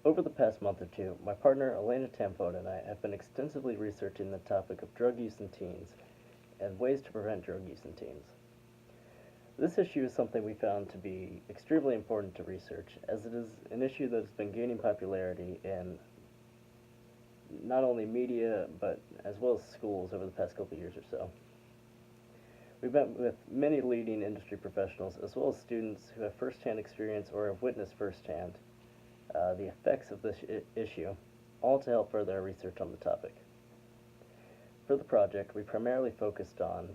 Over the past month or two, my partner Elena Tampone and I have been extensively researching the topic of drug use in teens and ways to prevent drug use in teens. This issue is something we found to be extremely important to research, as it is an issue that has been gaining popularity in not only media, but as well as schools over the past couple years or so. We've met with many leading industry professionals, as well as students who have firsthand experience or have witnessed firsthand the effects of this issue, all to help further our research on the topic. For the project, we primarily focused on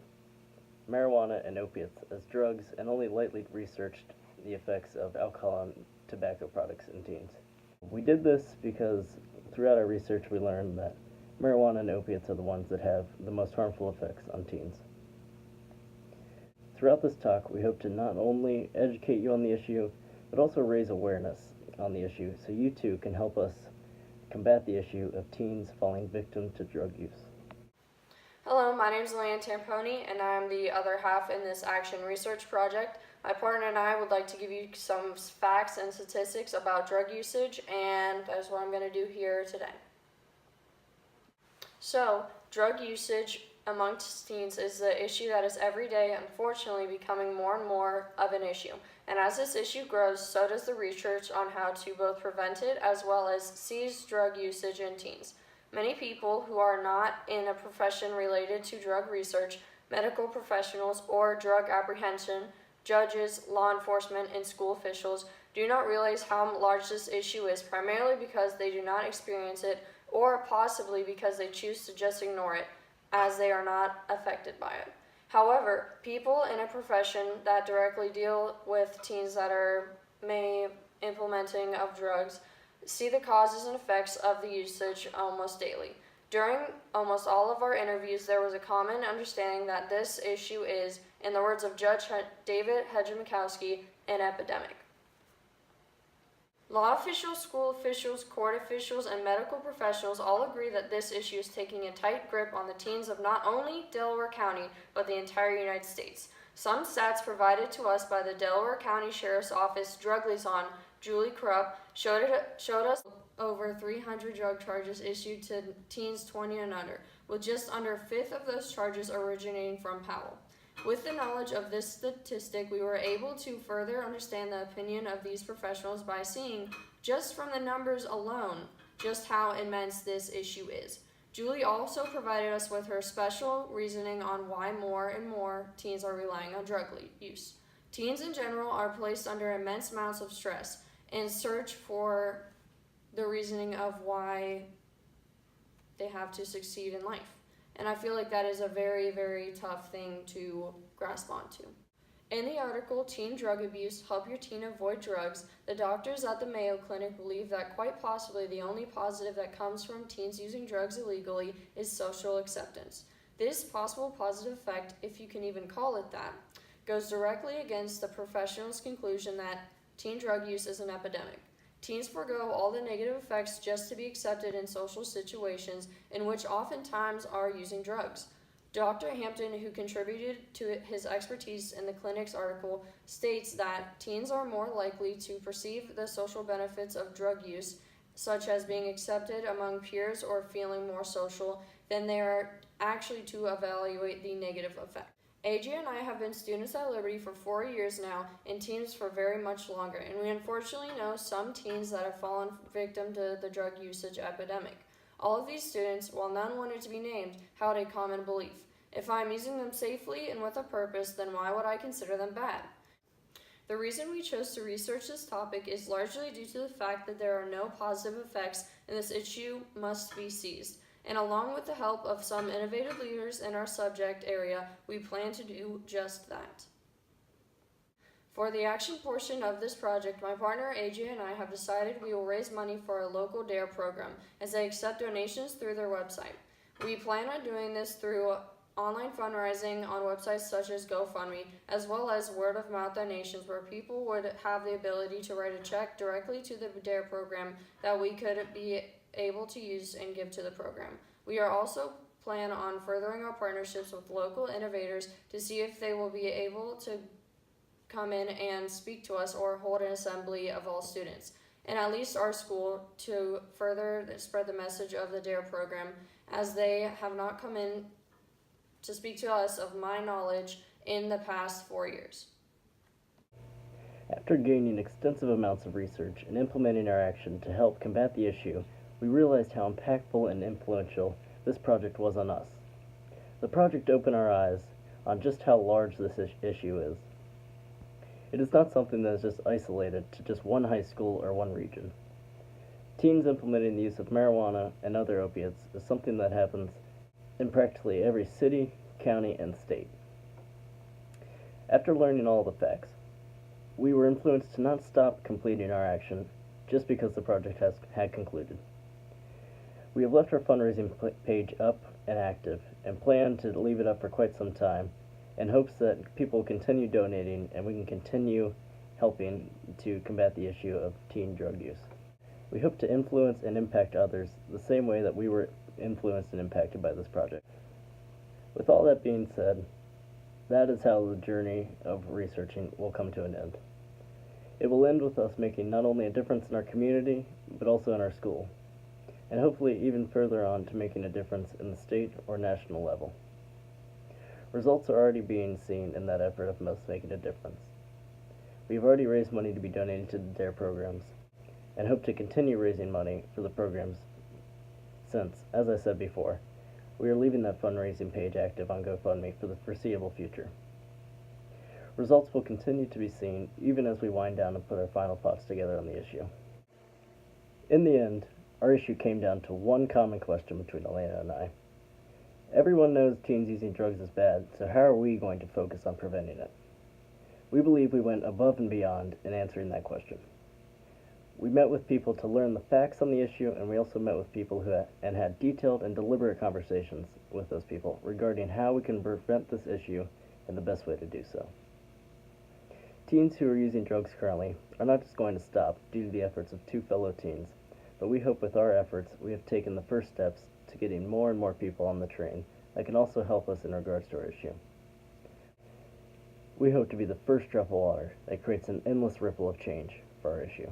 marijuana and opiates as drugs and only lightly researched the effects of alcohol and tobacco products in teens. We did this because throughout our research we learned that marijuana and opiates are the ones that have the most harmful effects on teens. Throughout this talk, we hope to not only educate you on the issue, but also raise awareness on the issue so you too can help us combat the issue of teens falling victim to drug use. Hello, my name is Elena Tampone, and I'm the other half in this action research project. My partner and I would like to give you some facts and statistics about drug usage, and that is what I'm going to do here today. So, drug usage amongst teens is the issue that is every day, unfortunately, becoming more and more of an issue. And as this issue grows, so does the research on how to both prevent it as well as seize drug usage in teens. Many people who are not in a profession related to drug research, medical professionals, or drug apprehension, judges, law enforcement, and school officials do not realize how large this issue is, primarily because they do not experience it, or possibly because they choose to just ignore it, as they are not affected by it. However, people in a profession that directly deal with teens that are implementing of drugs see the causes and effects of the usage almost daily. During almost all of our interviews, there was a common understanding that this issue is, in the words of Judge David Hedgemakowski, an epidemic. Law officials, school officials, court officials, and medical professionals all agree that this issue is taking a tight grip on the teens of not only Delaware County, but the entire United States. Some stats provided to us by the Delaware County Sheriff's Office drug liaison, Julie Krupp, showed us over 300 drug charges issued to teens 20 and under, with just under a fifth of those charges originating from Powell. With the knowledge of this statistic, we were able to further understand the opinion of these professionals by seeing, just from the numbers alone, just how immense this issue is. Julie also provided us with her special reasoning on why more and more teens are relying on drug use. Teens in general are placed under immense amounts of stress and search for the reasoning of why they have to succeed in life. And I feel like that is a very, very tough thing to grasp onto. In the article, Teen Drug Abuse, Help Your Teen Avoid Drugs, the doctors at the Mayo Clinic believe that quite possibly the only positive that comes from teens using drugs illegally is social acceptance. This possible positive effect, if you can even call it that, goes directly against the professional's conclusion that teen drug use is an epidemic. Teens forego all the negative effects just to be accepted in social situations in which oftentimes are using drugs. Dr. Hampton, who contributed to his expertise in the clinic's article, states that teens are more likely to perceive the social benefits of drug use, such as being accepted among peers or feeling more social, than they are actually to evaluate the negative effects. Adria and I have been students at Liberty for 4 years now, and teens for very much longer, and we unfortunately know some teens that have fallen victim to the drug usage epidemic. All of these students, while none wanted to be named, held a common belief. If I am using them safely and with a purpose, then why would I consider them bad? The reason we chose to research this topic is largely due to the fact that there are no positive effects, and this issue must be seized. And along with the help of some innovative leaders in our subject area, we plan to do just that. For the action portion of this project, my partner Adria and I have decided we will raise money for our local DARE program, as they accept donations through their website. We plan on doing this through online fundraising on websites such as GoFundMe, as well as word-of-mouth donations where people would have the ability to write a check directly to the DARE program that we could be able to use and give to the program. We are also plan on furthering our partnerships with local innovators to see if they will be able to come in and speak to us or hold an assembly of all students. and at least our school to further spread the message of the DARE program, as they have not come in to speak to us of my knowledge in the past 4 years. After gaining extensive amounts of research and implementing our action to help combat the issue, we realized how impactful and influential this project was on us. The project opened our eyes on just how large this issue is. It is not something that is just isolated to just one high school or one region. Teens implementing the use of marijuana and other opiates is something that happens in practically every city, county, and state. After learning all the facts, we were influenced to not stop completing our action just because the project had concluded. We have left our fundraising page up and active and plan to leave it up for quite some time in hopes that people will continue donating and we can continue helping to combat the issue of teen drug use. We hope to influence and impact others the same way that we were influenced and impacted by this project. With all that being said, that is how the journey of researching will come to an end. It will end with us making not only a difference in our community, but also in our school, and hopefully even further on to making a difference in the state or national level. Results are already being seen in that effort of us making a difference. We've already raised money to be donated to the DARE programs, and hope to continue raising money for the programs since, as I said before, we are leaving that fundraising page active on GoFundMe for the foreseeable future. Results will continue to be seen even as we wind down and put our final thoughts together on the issue. In the end, our issue came down to one common question between Elena and I. Everyone knows teens using drugs is bad, so how are we going to focus on preventing it? We believe we went above and beyond in answering that question. We met with people to learn the facts on the issue, and we also met with people and had detailed and deliberate conversations with those people regarding how we can prevent this issue and the best way to do so. Teens who are using drugs currently are not just going to stop due to the efforts of two fellow teens, but we hope with our efforts we have taken the first steps to getting more and more people on the train that can also help us in regards to our issue. We hope to be the first drop of water that creates an endless ripple of change for our issue.